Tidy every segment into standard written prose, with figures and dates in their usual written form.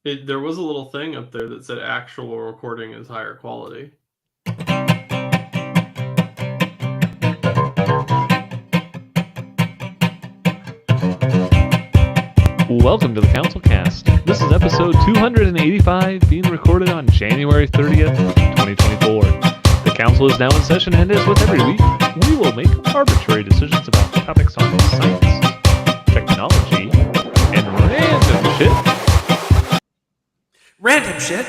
There was a little thing up there that said actual recording is higher quality. Welcome to the CouncilCast. This is episode 285, being recorded on January 30th, 2024. The council is now in session, and as with every week, we will make arbitrary decisions about topics on science, technology, and random shit. Random shit?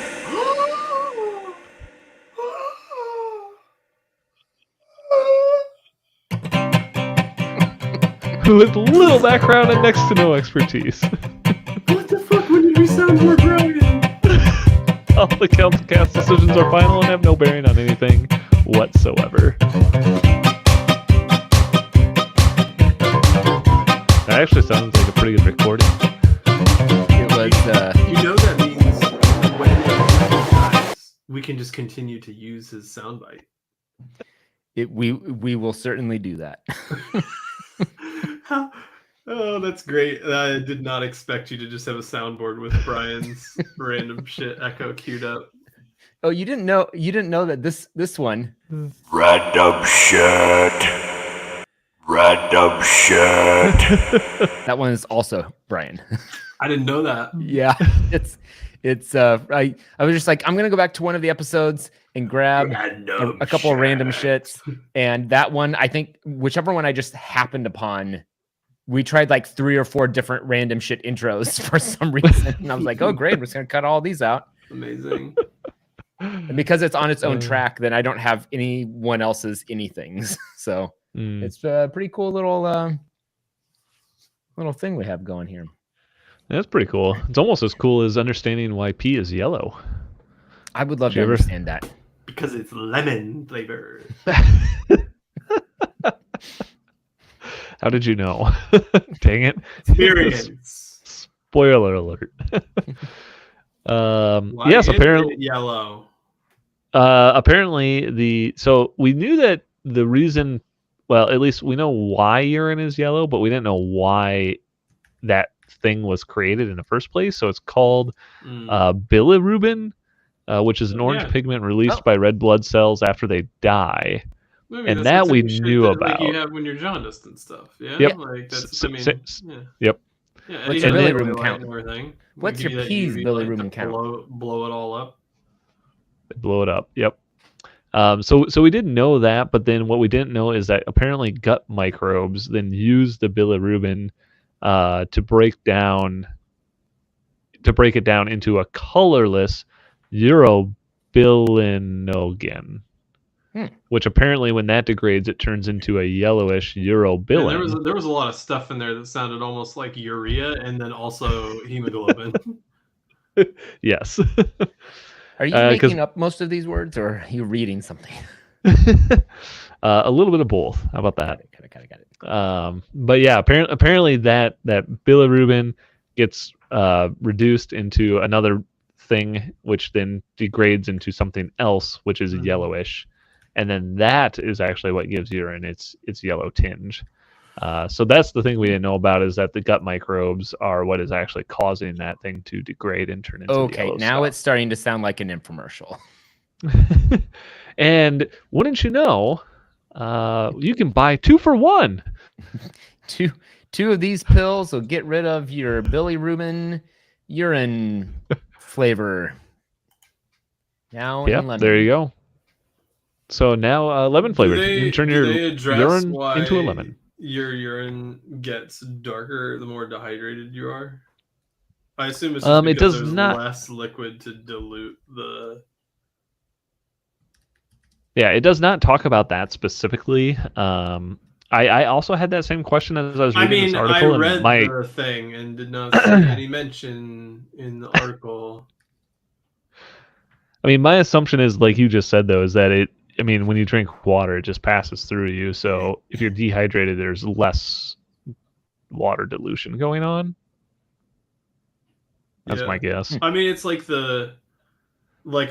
With little background and next to no expertise. What the fuck? When did we sound more brilliant? All the CouncilCast decisions are final and have no bearing on anything whatsoever. That actually sounds like a pretty good recording. It was, You know that means when he dies, we can just continue to use his soundbite. we will certainly do that. Oh, that's great. I did not expect you to just have a soundboard with Brian's random shit echo queued up. Oh, you didn't know that this one. Random shit. Random shit. That one is also Brian. I didn't know that. Yeah. It's I was just like, I'm gonna go back to one of the episodes and grab a couple of random shits. And that one, I think whichever one I just happened upon, we tried like 3 or 4 different random shit intros for some reason. And I was like, oh great, we're just gonna cut all these out. Amazing. And because it's on its own track, then I don't have anyone else's anythings. So it's a pretty cool little thing we have going here. That's pretty cool. It's almost as cool as understanding why pee is yellow. I would love to understand that. Because it's lemon flavor. How did you know? Dang it. Experience. Spoiler alert. Why yes, is apparently it yellow. Apparently so we knew that the reason, well, at least we know why urine is yellow, but we didn't know why that thing was created in the first place. So it's called bilirubin, which is an orange pigment released by red blood cells after they die. Maybe and that we knew about. Like you have when you're jaundiced and stuff. Yeah. Yep. Like that's, Yep. Yeah. What's your bilirubin count? What's your pee's bilirubin count? Blow it all up. Blow it up. Yep. So we didn't know that, but then what we didn't know is that apparently gut microbes then use the bilirubin to break it down into a colorless urobilinogen, which apparently when that degrades, it turns into a yellowish urobilin. Yeah, there was a lot of stuff in there that sounded almost like urea and then also hemoglobin. Yes. Are you making up most of these words, or are you reading something? A little bit of both. How about that? Got it. But yeah, apparently that bilirubin gets reduced into another thing, which then degrades into something else, which is yellowish, and then that is actually what gives urine its yellow tinge. So that's the thing we didn't know about, is that the gut microbes are what is actually causing that thing to degrade and turn into okay, now it's starting to sound like an infomercial. And wouldn't you know, you can buy 2 for 1. Two of these pills will get rid of your bilirubin urine flavor. Now in lemon. There you go. So now lemon flavored. You can turn your urine into a lemon. Your urine gets darker the more dehydrated you are. I assume it's just because there's less liquid to dilute the. Yeah, it does not talk about that specifically. I also had that same question as I was reading this article. I read the thing and did not see any mention in the article. I mean, my assumption is, like you just said, though, is that when you drink water, it just passes through you. So if you're dehydrated, there's less water dilution going on. That's my guess. I mean, it's like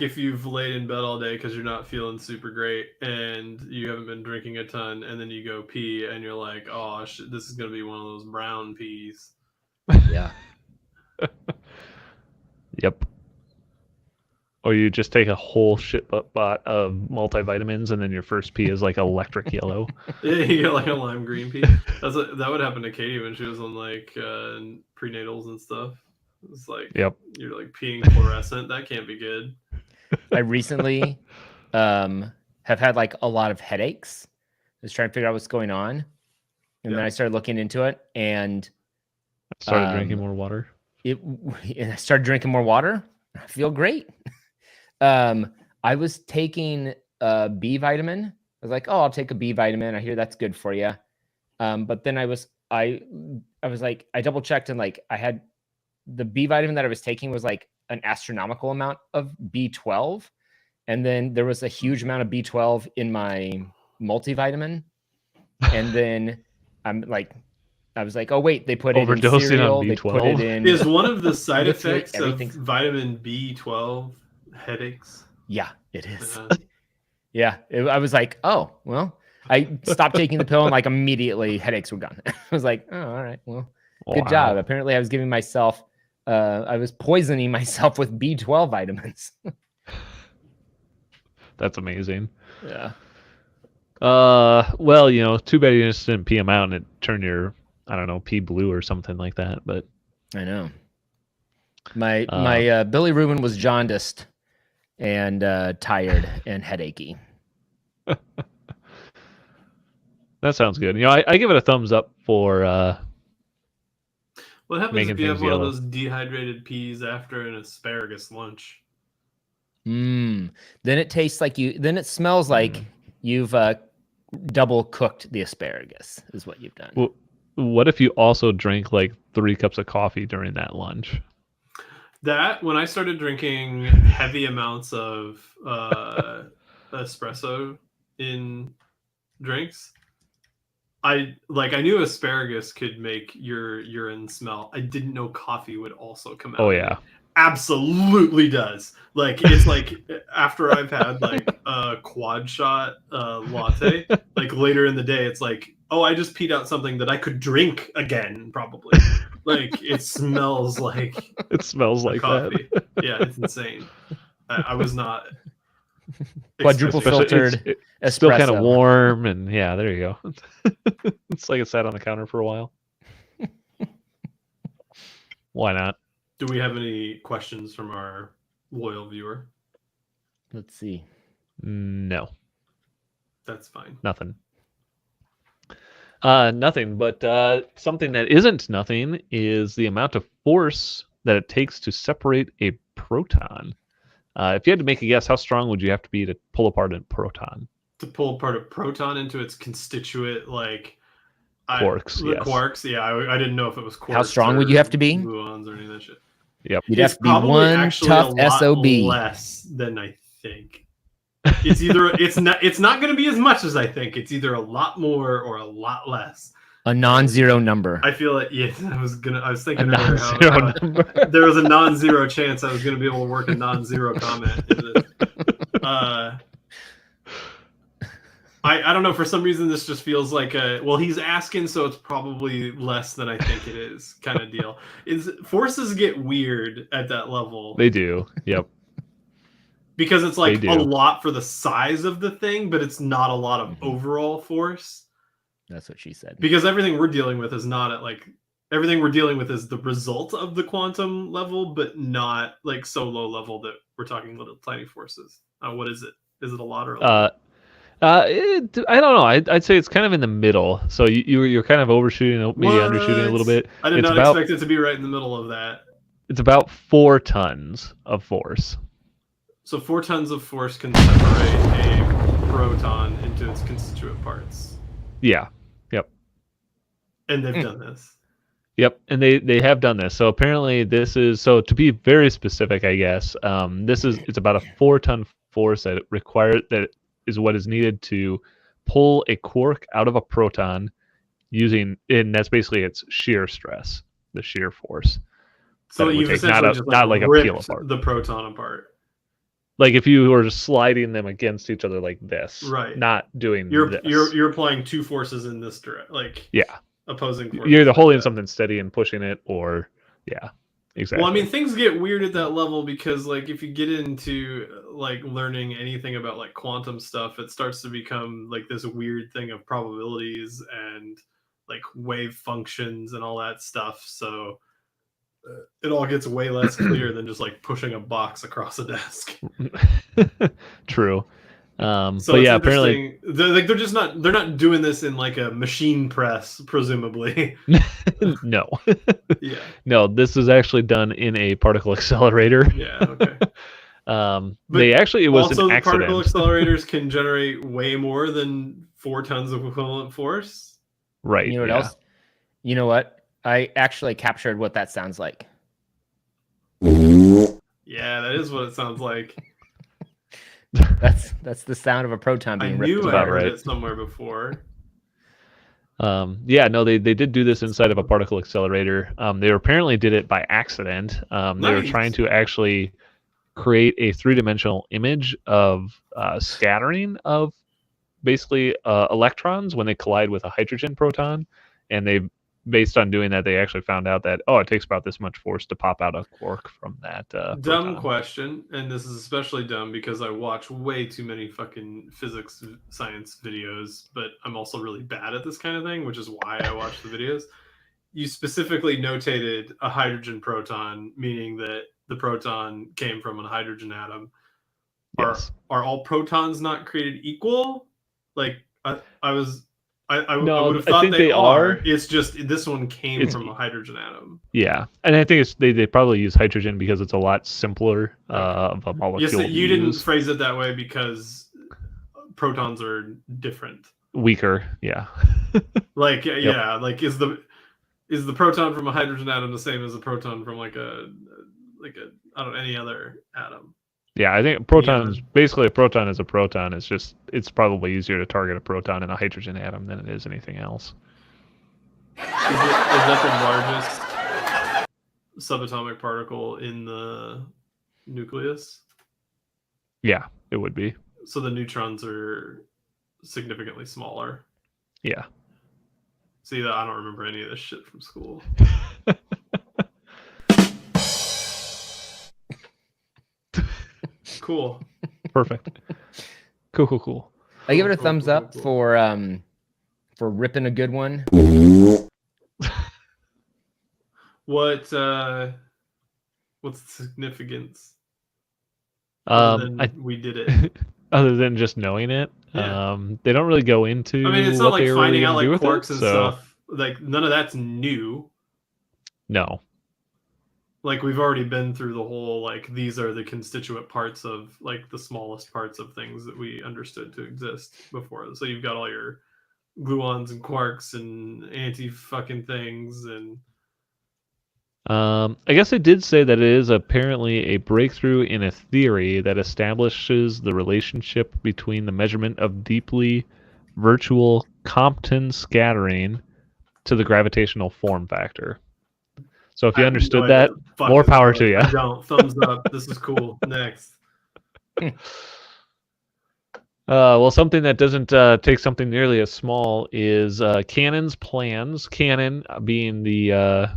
if you've laid in bed all day because you're not feeling super great and you haven't been drinking a ton, and then you go pee and you're like, oh shit, this is gonna be one of those brown peas. Yeah. Yep. Or you just take a whole shit bot of multivitamins, and then your first pee is like electric yellow. Yeah, you get like a lime green pee. That would happen to Katie when she was on like prenatals and stuff. It's like you're like peeing fluorescent. That can't be good. I recently have had like a lot of headaches. I was trying to figure out what's going on. And then I started looking into it and started drinking more water. And I started drinking more water. I feel great. I was taking a B vitamin. I was like, oh, I'll take a B vitamin. I hear that's good for you. But then I was like, I double checked and like I had the B vitamin that I was taking was like an astronomical amount of B12. And then there was a huge amount of B12 in my multivitamin. And then I was like, oh wait, they put it in cereal. They put it in. Is one of the side effects of vitamin B12 headaches? Yeah, it is. Yeah, I was like, oh well. I stopped taking the pill and like immediately headaches were gone. I was like, oh, all right, well, good job. Apparently, I was giving myself, I was poisoning myself with B12 vitamins. That's amazing. Yeah. Well, you know, too bad you just didn't pee them out and it turned your, I don't know, pee blue or something like that. But I know. My Billy Rubin was jaundiced and tired and headachy. That sounds good. You know, I give it a thumbs up for what happens if you have one of those dehydrated peas after an asparagus lunch? Then it tastes like then it smells like you've double cooked the asparagus is what you've done. Well, what if you also drank like 3 cups of coffee during that lunch? That when I started drinking heavy amounts of espresso in drinks, I knew asparagus could make your urine smell. I didn't know coffee would also come out. Oh yeah. Absolutely does. Like it's like after I've had like a quad shot latte, like later in the day, it's like, oh, I just peed out something that I could drink again, probably. Like it smells like coffee. That. Yeah, it's insane. I was not quadruple filtered. It's still kind of warm, and yeah, there you go. It's like it sat on the counter for a while. Why not? Do we have any questions from our loyal viewer? Let's see. No. That's fine. Nothing. Nothing, but something that isn't nothing is the amount of force that it takes to separate a proton. If you had to make a guess, how strong would you have to be to pull apart a proton? To pull apart a proton into its constituent, like quarks. Yes. Quarks. Yeah, I didn't know if it was quarks. How strong would you have to be? Gluons or any of that shit. Yep. You'd have to be one tough SOB. Less than I think. It's either it's not going to be as much as I think. It's either a lot more or a lot less. A non-zero number. I feel like I was thinking how there was a non-zero chance I was going to be able to work a non-zero comment into this. I don't know, for some reason this just feels like he's asking, so it's probably less than I think it is kind of deal. Forces get weird at that level. They do. Yep. Because it's like a lot for the size of the thing, but it's not a lot of overall force. That's what she said. Because everything we're dealing with is not at everything we're dealing with is the result of the quantum level, but not like so low level that we're talking little tiny forces. What is it? Is it a lot or a lot? I don't know. I'd say it's kind of in the middle. So you're kind of overshooting, maybe undershooting a little bit. I did not expect it to be right in the middle of that. It's about 4 tons of force. So 4 tons of force can separate a proton into its constituent parts. Yeah. Yep. And they've done this. Yep, and they have done this. So apparently this is, so to be very specific, I guess, it's about a 4-ton force that is what is needed to pull a quark out of a proton and that's basically its shear stress, the shear force. So you've essentially not like a peel apart. The proton apart. Like if you were just sliding them against each other like this, right? Not doing this. You're applying 2 forces in this direction, like yeah, opposing forces. You're either holding something steady and pushing it, or yeah, exactly. Well, I mean, things get weird at that level because, like, if you get into like learning anything about like quantum stuff, it starts to become like this weird thing of probabilities and like wave functions and all that stuff. So it all gets way less clear than just like pushing a box across a desk. True. So but it's yeah, apparently interesting. They're not doing this in like a machine press, presumably. no. Yeah. No, this is actually done in a particle accelerator. Yeah. Okay. They actually, it was also an the particle accident. accelerators can generate way more than 4 tons of equivalent force. Right. You know what yeah. else? You know what? I actually captured what that sounds like. Yeah, that is what it sounds like. That's the sound of a proton I being ripped knew I apart. heard right. it somewhere before. Yeah, no, they did do this inside of a particle accelerator. They apparently did it by accident. They were Nice. trying to actually create a three-dimensional image of scattering of basically electrons when they collide with a hydrogen proton, and they, based on doing that, they actually found out that it takes about this much force to pop out a quark from that Dumb proton. question, and this is especially dumb because I watch way too many fucking physics science videos, but I'm also really bad at this kind of thing, which is why I watch the videos. You specifically notated a hydrogen proton, meaning that the proton came from a hydrogen atom. Yes. Are all protons not created equal? Like I No, would have I thought think they they are. are. It's just this one came It's- from a hydrogen atom. Yeah, and I think it's they probably use hydrogen because it's a lot simpler Okay. of a molecule. Yes, to you didn't use. phrase it that way because protons are different. Weaker. Yeah. Like yeah, like is the proton from a hydrogen atom the same as a proton from like a I don't know, any other atom? Yeah, I think protons, basically a proton is a proton. It's probably easier to target a proton in a hydrogen atom than it is anything else. Is that the largest subatomic particle in the nucleus? Yeah, it would be. So the neutrons are significantly smaller. Yeah. See, that I don't remember any of this shit from school. Cool. Perfect. Cool. I give it a Cool, thumbs cool, up cool. for ripping a good one. What's the significance? Other than we did it. Other than just knowing it, Yeah. they don't really go into. I mean, it's what not like they were finding really out gonna like do with quarks it, and so, stuff. Like none of that's new. No. Like we've already been through the whole like these are the constituent parts of like the smallest parts of things that we understood to exist before. So you've got all your gluons and quarks and anti fucking things and I guess it did say that it is apparently a breakthrough in a theory that establishes the relationship between the measurement of deeply virtual Compton scattering to the gravitational form factor. So if you understood that, more power to you. I don't. Thumbs up. This is cool. Next. Well, something that doesn't take something nearly as small is Canon's plans. Canon, being the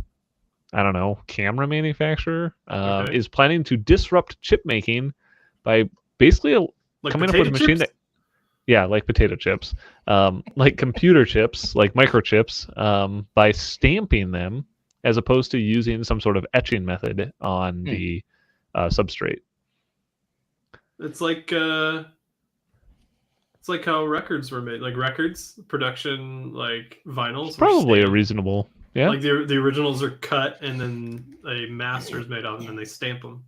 camera manufacturer, Okay. is planning to disrupt chip making by basically Like coming up with a machine chips? like potato chips, like computer chips, like microchips, by stamping them as opposed to using some sort of etching method on the substrate. It's like how records were made. Like records production, like vinyls. It's probably a stamped. reasonable. Yeah. Like the originals are cut and then a master is made of them and they stamp them.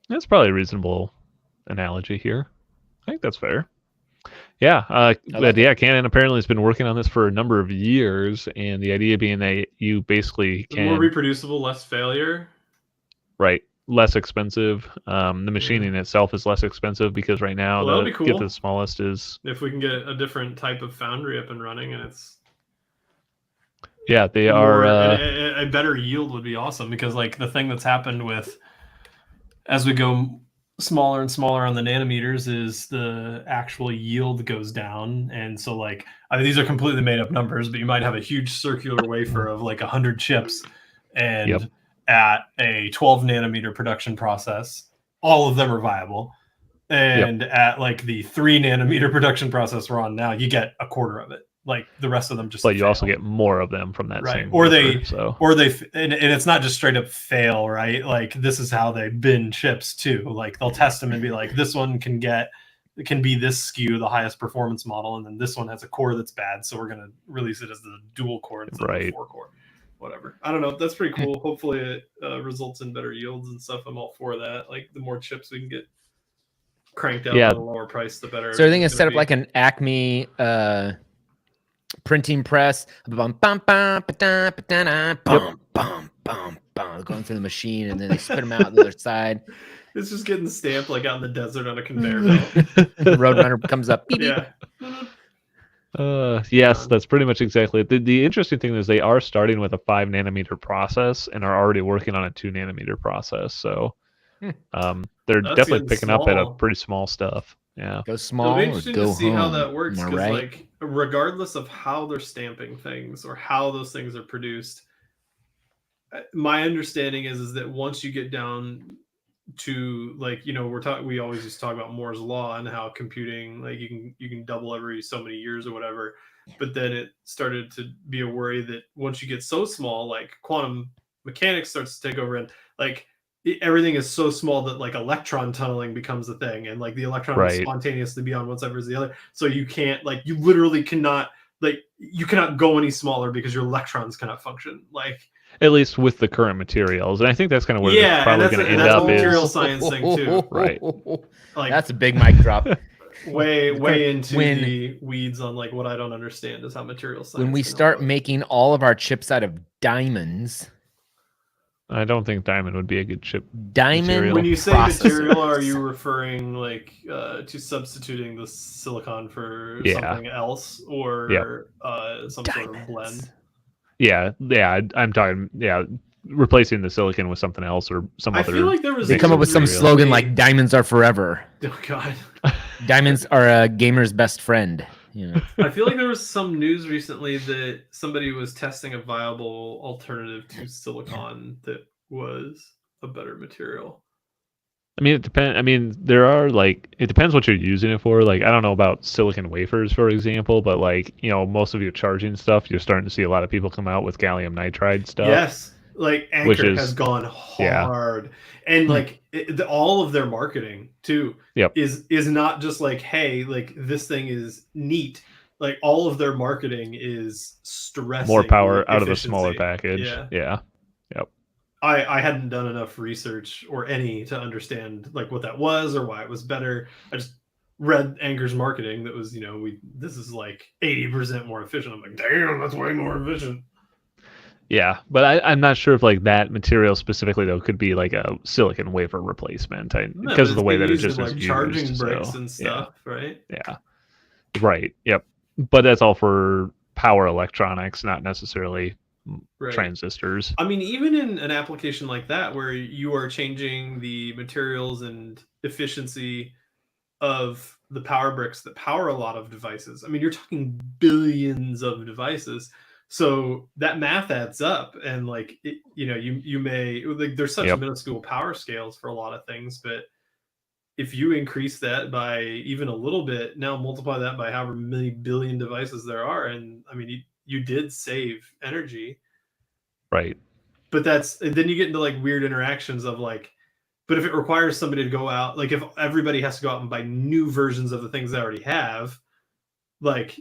That's probably a reasonable analogy here. I think that's fair. Yeah, Canon apparently has been working on this for a number of years, and the idea being that you basically can More reproducible, less failure. Right, less expensive. The machining itself is less expensive because right now Well, that'd the be cool. get the smallest is. If we can get a different type of foundry up and running, and it's they more, are. a better yield would be awesome because like the thing that's happened with as we go smaller and smaller on the nanometers is the actual yield goes down, and so like these are completely made up numbers, but you might have a huge circular wafer of like 100 chips, and at a 12 nanometer production process, all of them are viable. And at like the 3 nanometer production process we're on now, you get a quarter of it. Like the rest of them just But you fail. also get more of them from that right. same Or wafer, and it's not just straight up fail, right? Like this is how they bin chips too. Like they'll test them and be like, this one can be this SKU, the highest performance model, and then this one has a core that's bad, so we're gonna release it as the dual core instead of the 4-core. Whatever. I don't know. That's pretty cool. Hopefully it results in better yields and stuff. I'm all for that. Like the more chips we can get cranked out at a lower price, the better. So everything is set up like an Acme printing press. Going through the machine, and then they spit them out the other side. It's just getting stamped like out in the desert on a conveyor belt. The Roadrunner comes up. Beep, yeah. Yes, that's pretty much exactly it. The interesting thing is they are starting with a 5 nanometer process and are already working on a 2 nanometer process. So they're definitely picking up at a pretty small stuff. Yeah. Go small. It'll be interesting or go to see home. how that works. Because right? like regardless of how they're stamping things or how those things are produced, my understanding is that once you get down to like, you know, we always just talk about Moore's law and how computing, like you can double every so many years or whatever, but then it started to be a worry that once you get so small, like quantum mechanics starts to take over, and like everything is so small that like electron tunneling becomes a thing, and like the electron will spontaneously be on one side versus the other, so you can't, like, you literally cannot, like, you cannot go any smaller because your electrons cannot function, like, at least with the current materials. And I think that's kind of where it's probably going to end up. Material science thing too. Right. Like, that's a big mic drop. way into the weeds on like what I don't understand is how material science. When we start making all of our chips out of diamonds. I don't think diamond would be a good chip. Diamond material. When you say material, are you referring like to substituting the silicon for something else, or some sort of blend? Yeah, I'm talking, replacing the silicon with something else or some other. I feel like there was. They come up with some slogan like "Diamonds are forever." Oh God. Diamonds are a gamer's best friend. You know. I feel like there was some news recently that somebody was testing a viable alternative to silicon that was a better material. I mean, it depends. I mean, there are like, it depends what you're using it for. Like, I don't know about silicon wafers, for example, but like, you know, most of your charging stuff, you're starting to see a lot of people come out with gallium nitride stuff. Yes, like Anchor has gone hard, and like all of their marketing too is not just like, hey, like this thing is neat. Like all of their marketing is stressing more power out of a smaller package. Yeah. I hadn't done enough research or any to understand like what that was or why it was better. I just read Anchor's marketing that was, you know, this is like 80% more efficient. I'm like, damn, that's way more efficient. Yeah, but I'm not sure if like that material specifically though could be like a silicon wafer replacement because of the way that it just is used. Charging bricks and stuff, right? Yeah. Right. Yep. But that's all for power electronics, not necessarily transistors. I mean, even in an application like that where you are changing the materials and efficiency of the power bricks that power a lot of devices, I mean, you're talking billions of devices, so that math adds up, and like you know, you may like, there's such minuscule power scales for a lot of things, but if you increase that by even a little bit, now multiply that by however many billion devices there are, and I mean, you did save energy. Right. But then you get into like weird interactions of like, but if it requires somebody to go out, like if everybody has to go out and buy new versions of the things they already have, like,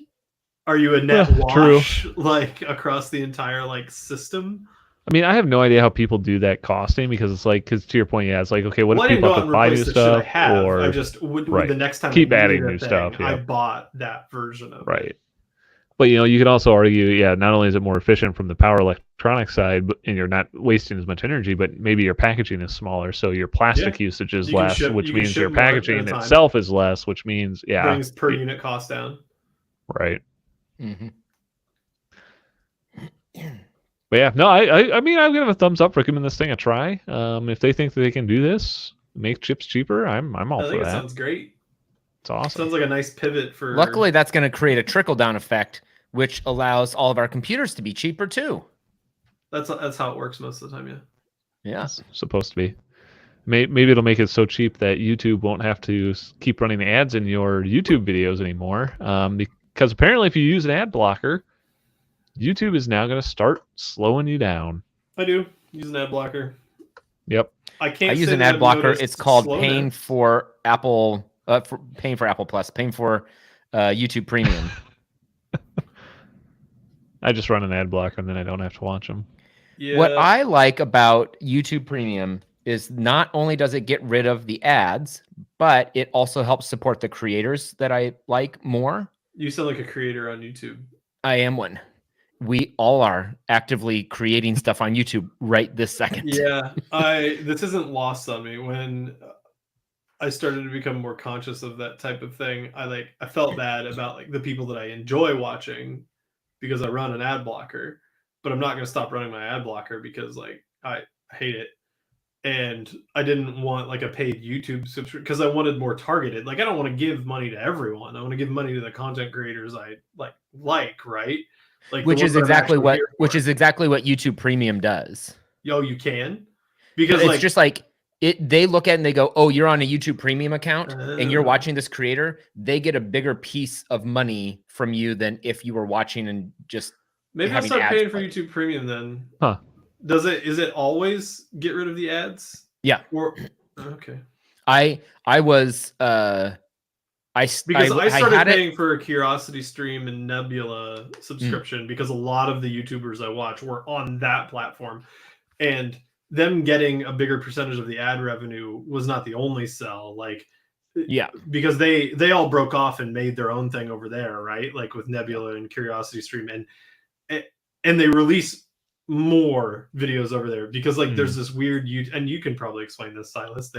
are you a net wash like across the entire like system? I mean, I have no idea how people do that costing, because it's like, because to your point, it's like, okay, what if people have to buy new stuff, or I just the next time keep adding new stuff? I bought that version of it. But you know, you could also argue, not only is it more efficient from the power electronic side, and you're not wasting as much energy, but maybe your packaging is smaller, so your plastic usage is less, which means your packaging itself is less, which means brings per unit cost down. Right. Mm-hmm. But yeah, no, I mean, I'll give a thumbs up for giving this thing a try. If they think that they can do this, make chips cheaper, I'm all for that. It sounds great. It's awesome. Sounds like a nice pivot for. Luckily, that's going to create a trickle-down effect, which allows all of our computers to be cheaper too. That's how it works most of the time, Yeah. It's supposed to be. Maybe it'll make it so cheap that YouTube won't have to keep running ads in your YouTube videos anymore. Because apparently, if you use an ad blocker, YouTube is now going to start slowing you down. I do use an ad blocker. Yep. I can't I use say an that ad I've blocker. noticed It's called slowness. paying for Apple Plus, paying for YouTube Premium. I just run an ad blocker and then I don't have to watch them. Yeah. What I like about YouTube Premium is not only does it get rid of the ads, but it also helps support the creators that I like more. You sound like a creator on YouTube. I am one. We all are actively creating stuff on YouTube right this second. Yeah, this isn't lost on me. When I started to become more conscious of that type of thing, I felt bad about like the people that I enjoy watching because I run an ad blocker, but I'm not going to stop running my ad blocker because like I hate it. And I didn't want like a paid YouTube subscription because I wanted more targeted. Like I don't want to give money to everyone. I want to give money to the content creators I like, right? Like Which is exactly what YouTube Premium does. Yo, you can, because it's like just like they look at it and they go, oh, you're on a YouTube Premium account and you're watching this creator. They get a bigger piece of money from you than if you were watching and just maybe I'll start paying for YouTube Premium then. Huh. Is it always get rid of the ads? Yeah. Or okay. I started paying for a Curiosity Stream and Nebula subscription because a lot of the YouTubers I watch were on that platform, and them getting a bigger percentage of the ad revenue was not the only sell. Like, yeah, because they all broke off and made their own thing over there, right? Like with Nebula and Curiosity Stream, and they release more videos over there because like there's this weird and you can probably explain this, Silas.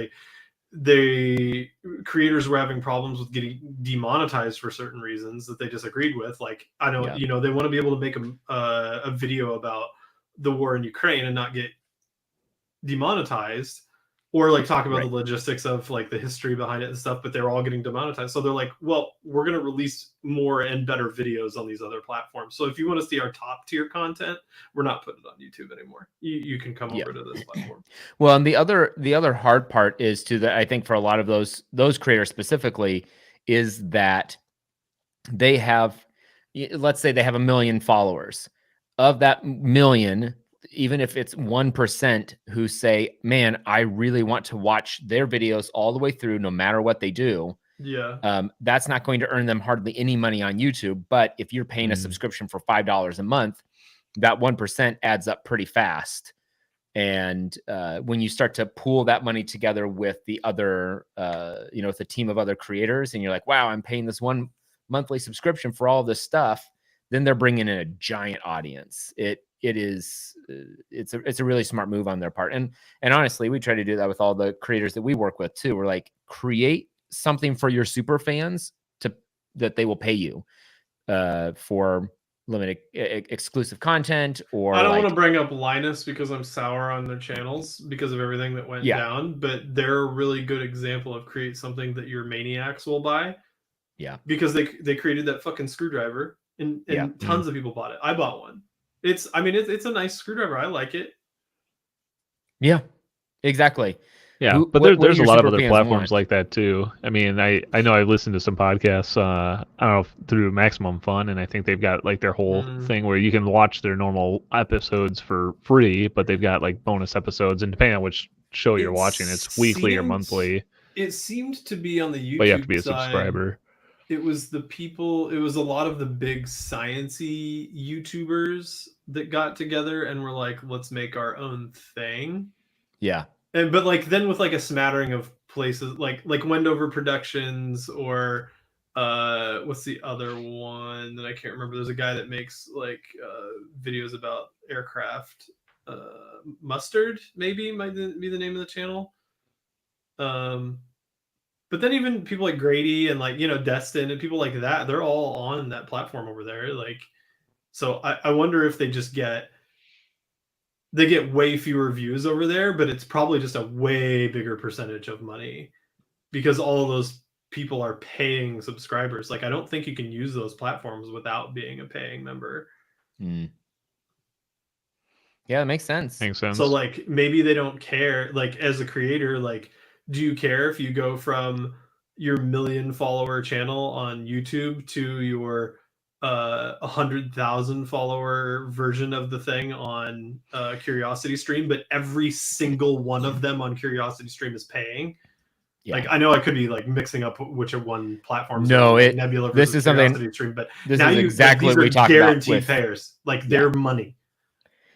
They creators were having problems with getting demonetized for certain reasons that they disagreed with. Like I know they want to be able to make a video about the war in Ukraine and not get demonetized, or like talk about the logistics of like the history behind it and stuff, but they're all getting demonetized. So they're like, well, we're going to release more and better videos on these other platforms. So if you want to see our top tier content, we're not putting it on YouTube anymore. You can come over to this platform. Well, and the other hard part is I think for a lot of those creators specifically is that they have, let's say they have 1 million followers. Of that 1 million, even if it's 1% who say, man, I really want to watch their videos all the way through, no matter what they do. Yeah. That's not going to earn them hardly any money on YouTube. But if you're paying a subscription for $5 a month, that 1% adds up pretty fast. And when you start to pool that money together with the other, with a team of other creators, and you're like, wow, I'm paying this one monthly subscription for all this stuff, then they're bringing in a giant audience. It's a really smart move on their part. And honestly, we try to do that with all the creators that we work with too. We're like, create something for your super fans that they will pay you for limited exclusive content. Or I don't want to bring up Linus because I'm sour on their channels because of everything that went down, but they're a really good example of create something that your maniacs will buy. Yeah. Because they created that fucking screwdriver and tons of people bought it. I bought one. It's a nice screwdriver. I like it. Yeah, exactly. Yeah, but there's a lot of other platforms like that too. I mean, I know I've listened to some podcasts, I don't know, through Maximum Fun, and I think they've got like their whole thing where you can watch their normal episodes for free, but they've got like bonus episodes, and depending on which show you're watching, it's weekly or monthly. It seemed to be on the YouTube but you have to be a side, subscriber. It was a lot of the big sciencey YouTubers that got together and were like, let's make our own thing. Yeah. But like then with like a smattering of places like Wendover Productions or what's the other one that I can't remember? There's a guy that makes like videos about aircraft. Mustard maybe might be the name of the channel. But then even people like Grady and like, Destin and people like that, they're all on that platform over there. Like, so I wonder if they get way fewer views over there, but it's probably just a way bigger percentage of money because all of those people are paying subscribers. Like, I don't think you can use those platforms without being a paying member. Yeah, that makes sense. Makes sense. So like maybe they don't care. Like as a creator, like do you care if you go from your 1 million follower channel on YouTube to your 100,000 follower version of the thing on Curiosity Stream, but every single one of them on Curiosity Stream is paying? Yeah. Like I know I could be like mixing up which one platforms. No, like Nebula this versus is something. Curiosity Stream, but This now is you exactly like, what these we are talk about guaranteed with payers. Like their money.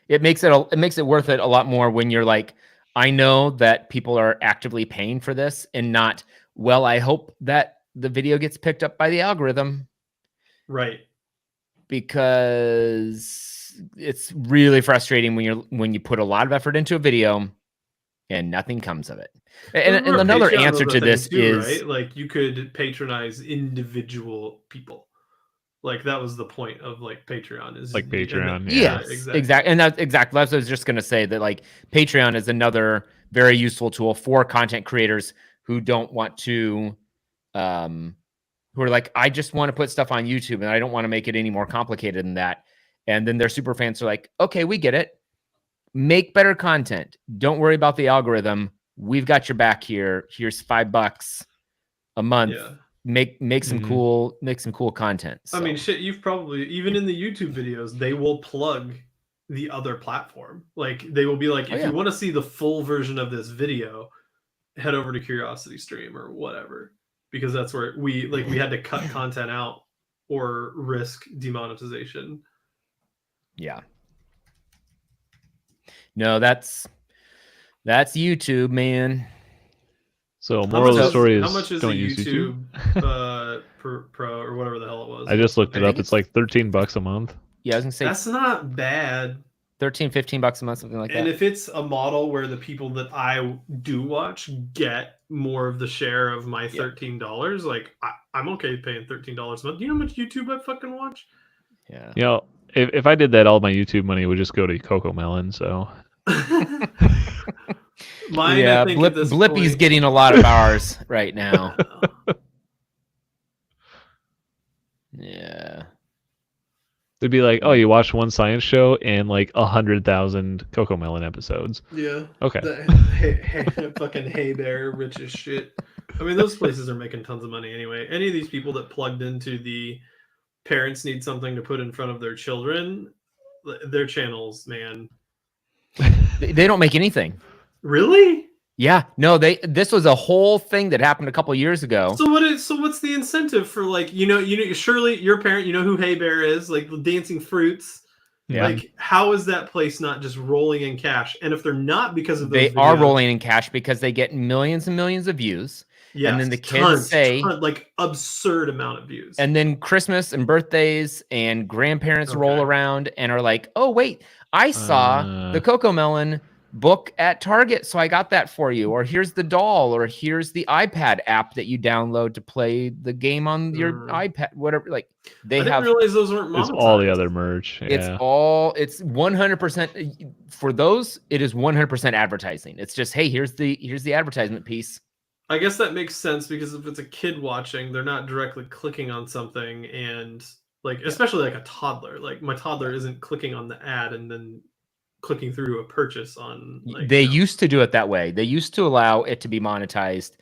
It makes it worth it a lot more when you're like, I know that people are actively paying for this, and not, well, I hope that the video gets picked up by the algorithm. Right. Because it's really frustrating when you put a lot of effort into a video and nothing comes of it. And another Patreon answer was a to thing this too, is right? Like you could patronize individual people. Like that was the point of like Patreon is Like Patreon. yes, exactly. exactly. And that's exactly what I was just going to say, that like Patreon is another very useful tool for content creators who don't want to, who are like, I just want to put stuff on YouTube and I don't want to make it any more complicated than that. And then their super fans are like, okay, we get it. Make better content. Don't worry about the algorithm. We've got your back here. Here's $5 a month. Yeah. Make some cool content. So. I mean, shit, you've probably, even in the YouTube videos, they will plug the other platform. Like they will be like, if you want to see the full version of this video, head over to Curiosity Stream or whatever, because that's where we had to cut content out or risk demonetization. Yeah. No, that's YouTube, man. So moral of the story is how much is don't a use YouTube Pro or whatever the hell it was? I just looked it up. It's like $13 a month. Yeah, I was gonna say that's not bad. $13-15 a month, something like that. And if it's a model where the people that I do watch get more of the share of my $13, like I'm okay paying $13 a month. You know how much YouTube I fucking watch? Yeah. You know, if I did that, all my YouTube money would just go to Coco Melon. So. Mine, yeah, I think Blippi's getting a lot of ours right now. Yeah. They'd be like, "Oh, you watched one science show and like 100,000 Coco Melon episodes." Yeah. Okay. Fucking Hey Bear, rich as shit. I mean, those places are making tons of money anyway. Any of these people that plugged into the parents need something to put in front of their children, their channels, man. They don't make anything. Really? Yeah. No, this was a whole thing that happened a couple years ago. So what's the incentive for, like, surely your parent, you know who Hey Bear is, like the Dancing Fruits. Yeah. Like, how is that place not just rolling in cash? And if they're not because of those they videos, are rolling in cash because they get millions and millions of views. Yes, and then the kids like absurd amount of views. And then Christmas and birthdays and grandparents roll around and are like, oh, wait, I saw the Coco Melon book at Target, so I got that for you. Or here's the doll, or here's the iPad app that you download to play the game on your iPad, whatever. Like I didn't realize those weren't monetized. It's all the other merch. Yeah. It's 100% for those. It is 100% advertising. It's just, hey, here's the advertisement piece. I guess that makes sense, because if it's a kid watching, they're not directly clicking on something, and like, especially like a toddler, like my toddler isn't clicking on the ad and then clicking through to a purchase on. Like, they used to do it that way. They used to allow it to be monetized,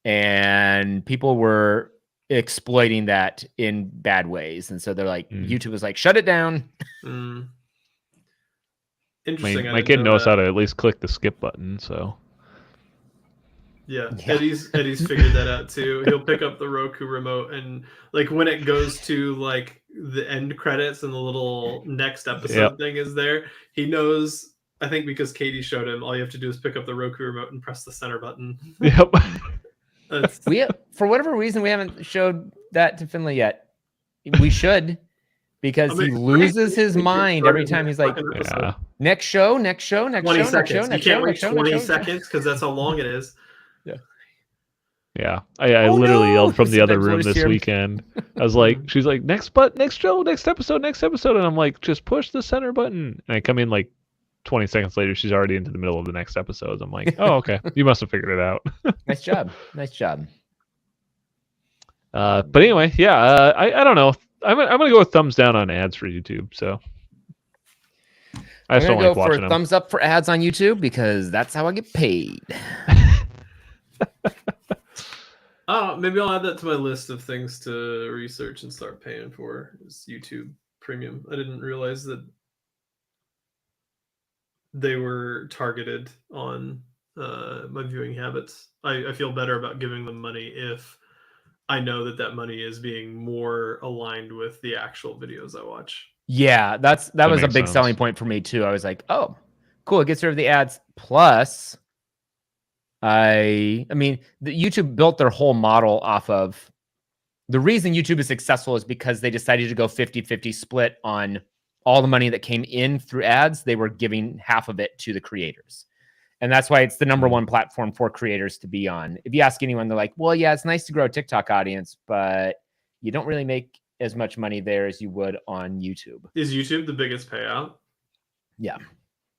and people were exploiting that in bad ways. And so they're like, YouTube was like, shut it down. Interesting. My kid knows how to at least click the skip button, so. Yeah, Eddie's figured that out too. He'll pick up the Roku remote, and like when it goes to like the end credits and the little next episode thing is there, he knows. I think because Katie showed him, all you have to do is pick up the Roku remote and press the center button. Yep. For whatever reason, we haven't showed that to Finley yet. We should, because he loses his mind every time he's like, next show, 20 seconds. You can't wait 20 seconds because that's how long it is. Yeah, I literally yelled from the other room this weekend. I was like, she's like, next show, next episode, and I'm like, just push the center button. And I come in like 20 seconds later, she's already into the middle of the next episode. I'm like, oh, okay, you must have figured it out. Nice job. But anyway, I don't know. I'm gonna go with thumbs down on ads for YouTube. So I just I'm don't gonna like go for watching a them. thumbs up for ads on YouTube because that's how I get paid. Maybe I'll add that to my list of things to research and start paying for. Is YouTube Premium. I didn't realize that they were targeted on my viewing habits. I feel better about giving them money if I know that money is being more aligned with the actual videos I watch. Yeah, that was a makes big selling sense. point for me too. I was like, oh, cool, it gets rid of the ads. Plus, I mean, the YouTube built their whole model off of the reason YouTube is successful is because they decided to go 50-50 split on all the money that came in through ads. They were giving half of it to the creators. And that's why it's the number one platform for creators to be on. If you ask anyone, they're like, well, yeah, it's nice to grow a TikTok audience, but you don't really make as much money there as you would on YouTube. Is YouTube the biggest payout? Yeah.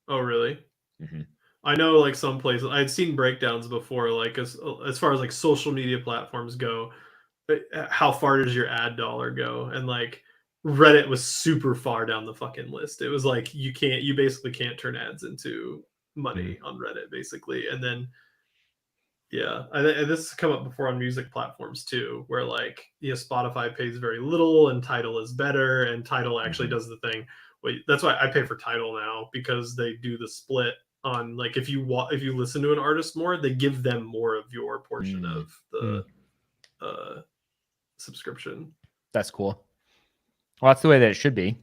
Oh, really? Mm-hmm. I know, like, some places I'd seen breakdowns before, like as far as like social media platforms go, how far does your ad dollar go? And like Reddit was super far down the fucking list. It was like you basically can't turn ads into money on Reddit, basically. And then yeah, and this has come up before on music platforms too, where like Spotify pays very little and Tidal is better, and Tidal actually does the thing. Wait, that's why I pay for Tidal now, because they do the split on, like, if you listen to an artist more, they give them more of your portion of the subscription. That's cool. Well, that's the way that it should be.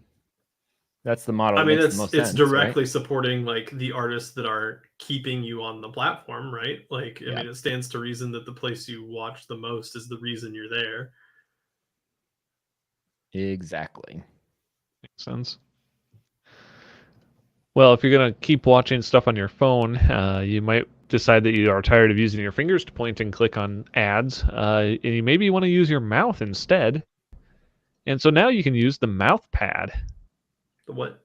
That's the model. I mean, makes it's the most sense, directly right? supporting like the artists that are keeping you on the platform, right? Like, I mean, it stands to reason that the place you watch the most is the reason you're there. Exactly. Makes sense. Well, if you're going to keep watching stuff on your phone, you might decide that you are tired of using your fingers to point and click on ads, and you maybe want to use your mouth instead. And so now you can use the mouth pad. The what?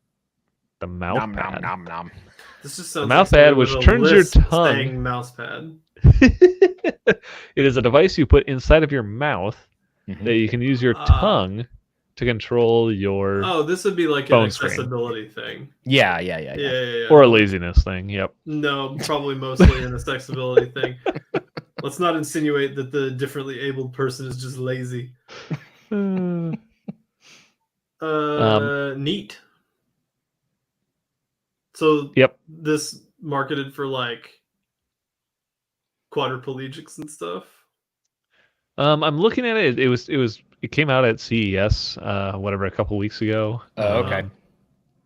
The mouth Nom, pad. nom, nom, nom. This just sounds The mouse like pad, with which a turns your lisp tongue. saying mouse pad. It is a device you put inside of your mouth that you can use your tongue to control your Oh, this would be like an phone screen. accessibility thing. Yeah. Or a laziness thing. Yep. No, probably mostly an accessibility thing. Let's not insinuate that the differently abled person is just lazy. Neat. So Yep. this marketed for like quadriplegics and stuff. I'm looking at it. It came out at CES, whatever, a couple weeks ago. Oh, okay.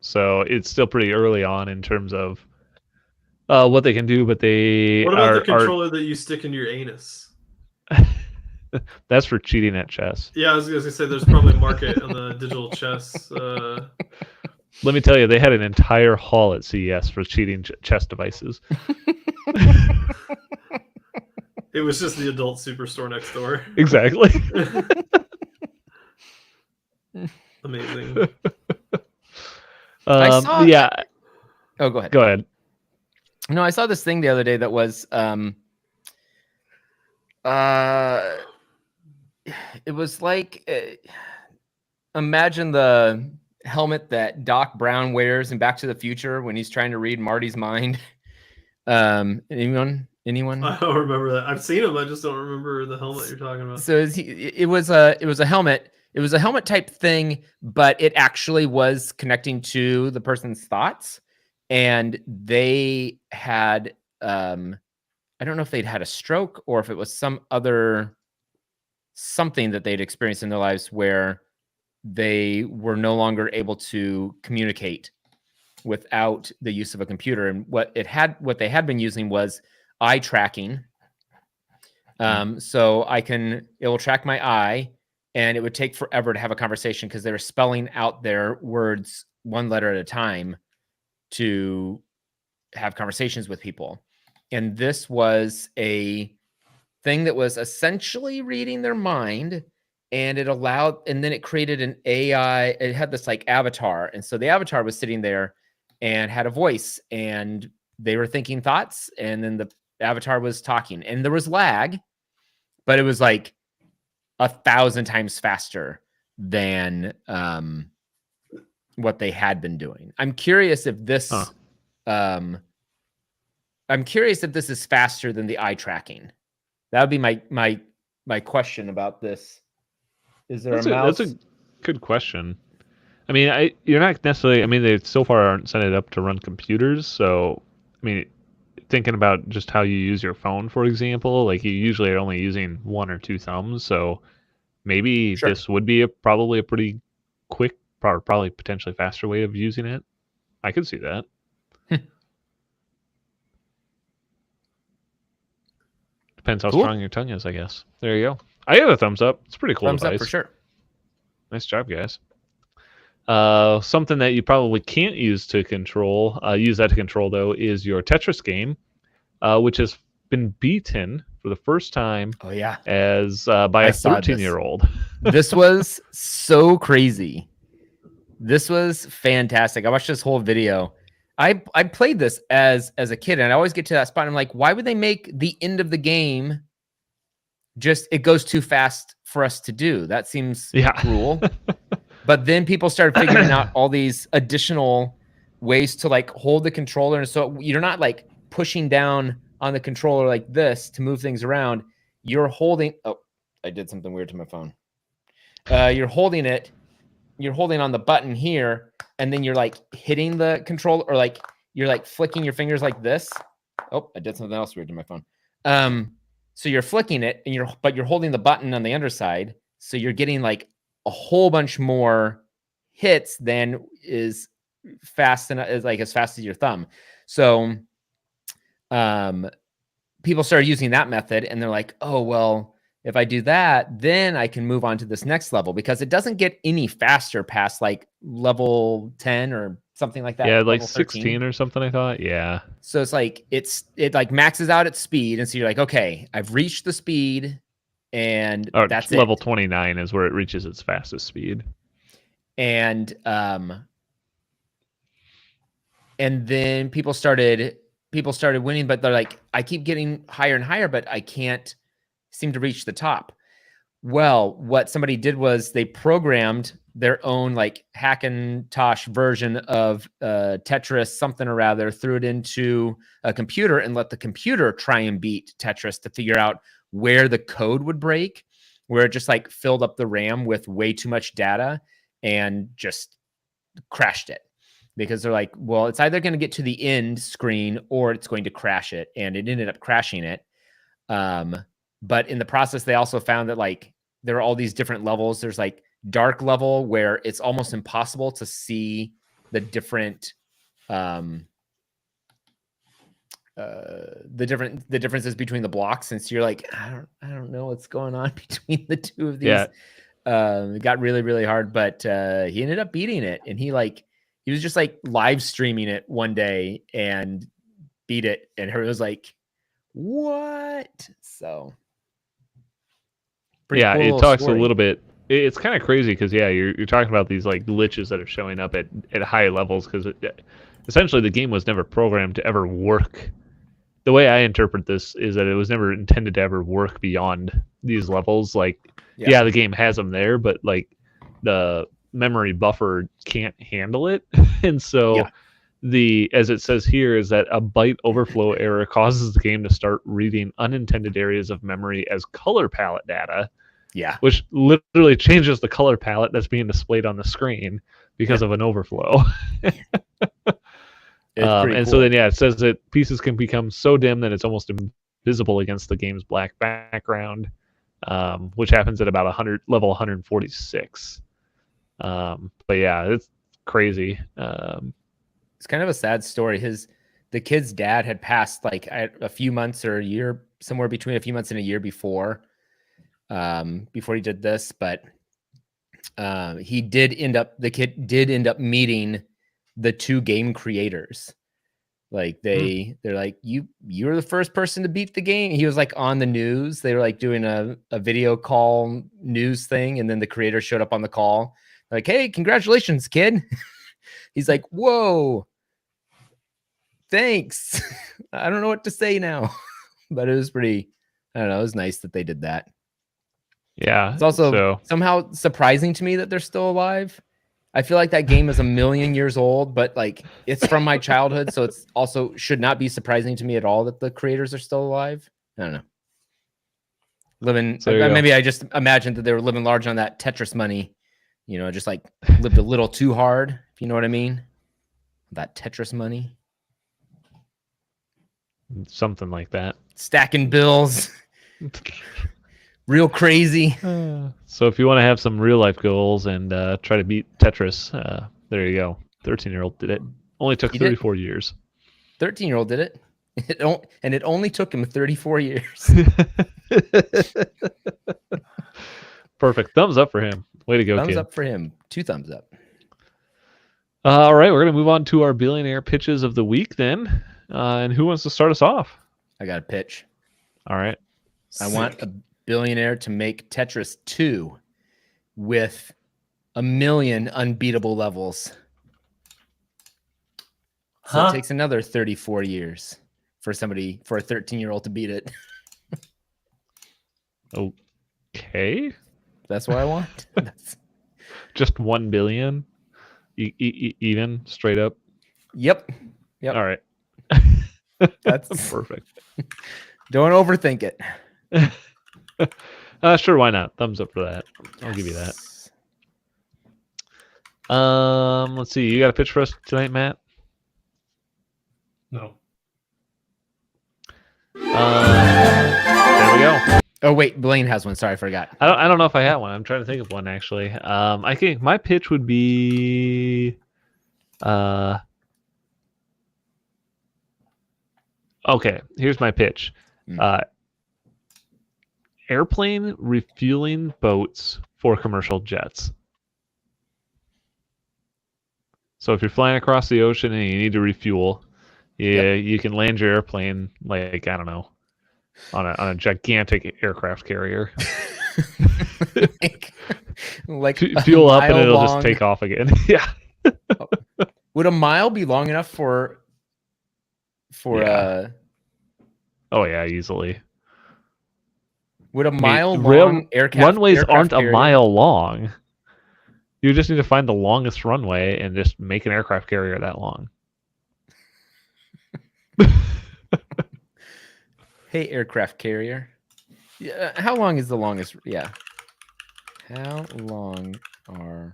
So it's still pretty early on in terms of what they can do, but they What about the controller that you stick in your anus? That's for cheating at chess. Yeah, I was gonna say there's probably a market on the digital chess. Let me tell you, they had an entire hall at CES for cheating chess devices. It was just the adult superstore next door. Exactly. Amazing. I saw. Yeah. Oh, go ahead. Go ahead. No, I saw this thing the other day that was it was like imagine the helmet that Doc Brown wears in Back to the Future when he's trying to read Marty's mind. Anyone? I don't remember that. I've seen him. I just don't remember the helmet you're talking about. So it was a helmet. It was a helmet type thing, but it actually was connecting to the person's thoughts. And they had, I don't know if they'd had a stroke or if it was some other something that they'd experienced in their lives where they were no longer able to communicate without the use of a computer. And what they had been using was eye tracking. So it will track my eye, and it would take forever to have a conversation because they were spelling out their words one letter at a time to have conversations with people. And this was a thing that was essentially reading their mind, and then it created an AI. It had this like avatar. And so the avatar was sitting there and had a voice, and they were thinking thoughts, and then the avatar was talking, and there was lag, but it was like 1,000 times faster than what they had been doing. I'm curious if this I'm curious if this is faster than the eye tracking. That would be my question about this. Is there a mouse? That's a good question. I mean, you're not necessarily. I mean, they so far aren't set it up to run computers. So, I mean, thinking about just how you use your phone, for example, like you usually are only using one or two thumbs. So maybe this would be probably a pretty quick, probably potentially faster way of using it. I could see that. Depends how strong your tongue is, I guess. There you go. I give it a thumbs up. It's a pretty cool thumbs device. Up for sure. Nice job, guys. Something that you probably can't use that to control, though, is your Tetris game, which has been beaten for the first time. Oh yeah, as by a 13-year-old. This was so crazy. This was fantastic. I watched this whole video. I played this as a kid, and I always get to that spot. And I'm like, why would they make the end of the game just it goes too fast for us to do? That seems cruel. But then people started figuring out all these additional ways to like hold the controller. And so you're not like pushing down on the controller like this to move things around. You're holding. Oh, I did something weird to my phone. You're holding it. You're holding on the button here. And then you're like hitting the controller, or like you're like flicking your fingers like this. Oh, I did something else weird to my phone. So you're flicking it and you're holding the button on the underside. So you're getting like a whole bunch more hits than is fast and is like as fast as your thumb. So people started using that method, and they're like, oh, well, if I do that, then I can move on to this next level, because it doesn't get any faster past like level 10 or something like that. Yeah, like 16 or something, I thought. Yeah. So it's like it like maxes out its speed, and so you're like, okay, I've reached the speed, and that's level 29 is where it reaches its fastest speed. And then people started winning, but they're like, I keep getting higher and higher, but I can't seem to reach the top. Well, what somebody did was they programmed their own like Hackintosh version of Tetris something or rather, threw it into a computer and let the computer try and beat Tetris to figure out where the code would break, where it just like filled up the RAM with way too much data and just crashed it. Because they're like, well, it's either going to get to the end screen or it's going to crash it. And it ended up crashing it. But in the process, they also found that like there are all these different levels. There's like dark level where it's almost impossible to see the different the differences between the blocks, since you're like, I don't know what's going on between the two of these. Yeah. It got really, really hard, but he ended up beating it, and he was just like live streaming it one day and beat it, and her was like, what? So yeah, cool it talks story. a little bit. It's kind of crazy because you're talking about these like glitches that are showing up at high levels, because essentially the game was never programmed to ever work. The way I interpret this is that it was never intended to ever work beyond these levels. Like, yeah, the game has them there, but like the memory buffer can't handle it. And so as it says here, is that a byte overflow error causes the game to start reading unintended areas of memory as color palette data. Yeah. Which literally changes the color palette that's being displayed on the screen because of an overflow. And so then, it says that pieces can become so dim that it's almost invisible against the game's black background, which happens at about level 146. But yeah, it's crazy. It's kind of a sad story. The kid's dad had passed like a few months or a year, somewhere between a few months and a year before he did this, but the kid did end up meeting the two game creators. Like they're like, you're the first person to beat the game. He was like on the news. They were like doing a video call news thing, and then the creator showed up on the call. Like, hey, congratulations, kid. He's like, whoa, thanks. I don't know what to say now. But it was pretty, I don't know, it was nice that they did that. Yeah. It's also somehow surprising to me that they're still alive. I feel like that game is 1,000,000 years old, but like it's from my childhood, so it's also should not be surprising to me at all that the creators are still alive. I don't know. Maybe I just imagined that they were living large on that Tetris money, just like lived a little too hard, if you know what I mean. That Tetris money. Something like that. Stacking bills. Real crazy. So if you want to have some real life goals and try to beat Tetris, there you go. 13-year-old did it. Only took 34 years. 13-year-old did it. And it only took him 34 years. Perfect. Thumbs up for him. Way to go, thumbs kid. up for him. 2 thumbs up. All right, we're going to move on to our billionaire pitches of the week then. And who wants to start us off? I got a pitch. All right. I want a billionaire to make Tetris 2 with 1,000,000 unbeatable levels. So it takes another 34 years for a 13-year-old to beat it. Okay. That's what I want. Just 1 billion? Even, straight up? Yep. All right. That's perfect. Don't overthink it. Sure, why not? Thumbs up for that. I'll give you that. Let's see. You got a pitch for us tonight, Matt? No. There we go. Oh wait, Blaine has one. Sorry, I forgot. I don't know if I had one. I'm trying to think of one actually. I think my pitch would be okay, here's my pitch. Airplane refueling boats for commercial jets. So if you're flying across the ocean and you need to refuel, you can land your airplane like, I don't know, on a gigantic aircraft carrier. like fuel up and it'll just take off again. Yeah. Would a mile be long enough for Oh yeah, easily. Would a mile long runways aren't carrier? A mile long. You just need to find the longest runway and just make an aircraft carrier that long. Hey, aircraft carrier. Yeah, how long is the longest? Yeah. How long of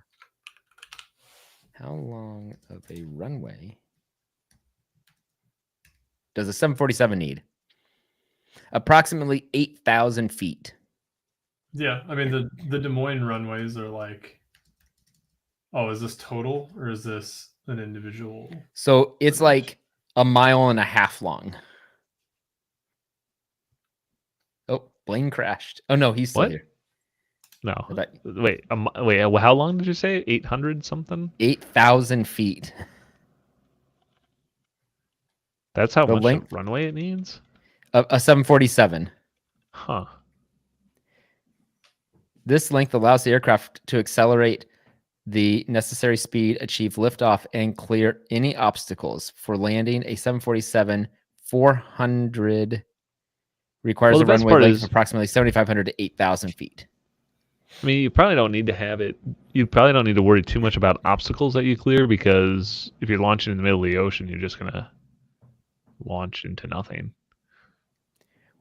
a runway does a 747 need? Approximately 8,000 feet. Yeah, I mean the Des Moines runways are like, oh, is this total or is this an individual? So it's like 1.5 miles long. Oh, Blaine crashed. Oh no, he's still What? here. No. Wait, how long did you say? 800 something? 8,000 feet. That's how much of runway it needs? A 747. Huh. This length allows the aircraft to accelerate the necessary speed, achieve liftoff, and clear any obstacles. For landing, a 747-400 requires a runway length of approximately 7,500 to 8,000 feet. I mean, you probably don't need to have it. You probably don't need to worry too much about obstacles that you clear, because if you're launching in the middle of the ocean, you're just going to launch into nothing.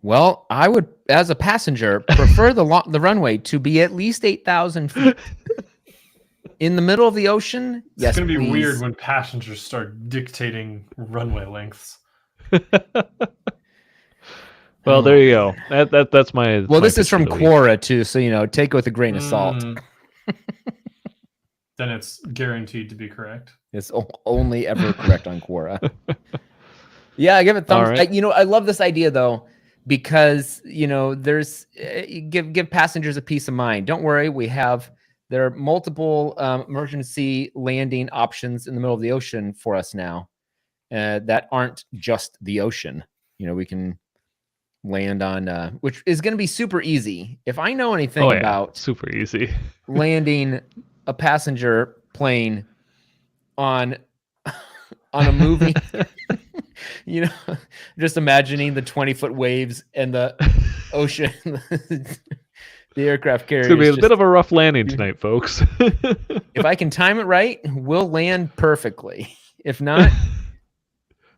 Well, I would, as a passenger, prefer the runway to be at least 8,000 feet. In the middle of the ocean, yes, it's going to be please. weird when passengers start dictating runway lengths. Well, there you go. That's my. Well, this is from Quora too, so take it with a grain of salt. Then it's guaranteed to be correct. It's only ever correct on Quora. Yeah, I give it thumbs. Right. I love this idea though, because there's give passengers a peace of mind. Don't worry, there are multiple emergency landing options in the middle of the ocean for us now that aren't just the ocean. We can land on, which is going to be super easy. If I know anything about super easy landing a passenger plane on a movie, just imagining the 20-foot waves and the ocean The aircraft carrier. It's gonna be is a bit of a rough landing tonight, folks. If I can time it right, we'll land perfectly. If not,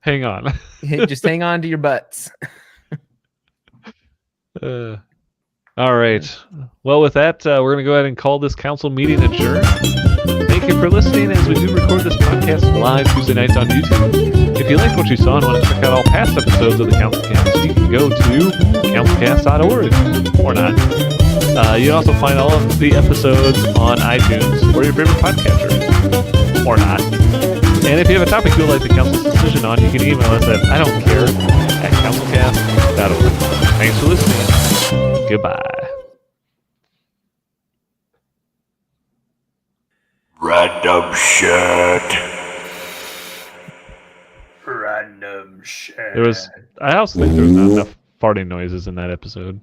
hang on. just hang on to your butts. All right. Well, with that, we're going to go ahead and call this council meeting adjourned. Thank you for listening as we do record this podcast live Tuesday nights on YouTube. If you like what you saw and want to check out all past episodes of the CouncilCast, you can go to councilcast.org or not. You can also find all of the episodes on iTunes or your favorite podcatcher or not. And if you have a topic you would like the council's decision on, you can email us at IDon'tCare@councilcast.org. Thanks for listening. Goodbye. Random shit. Random shit. I also think there was not enough farting noises in that episode.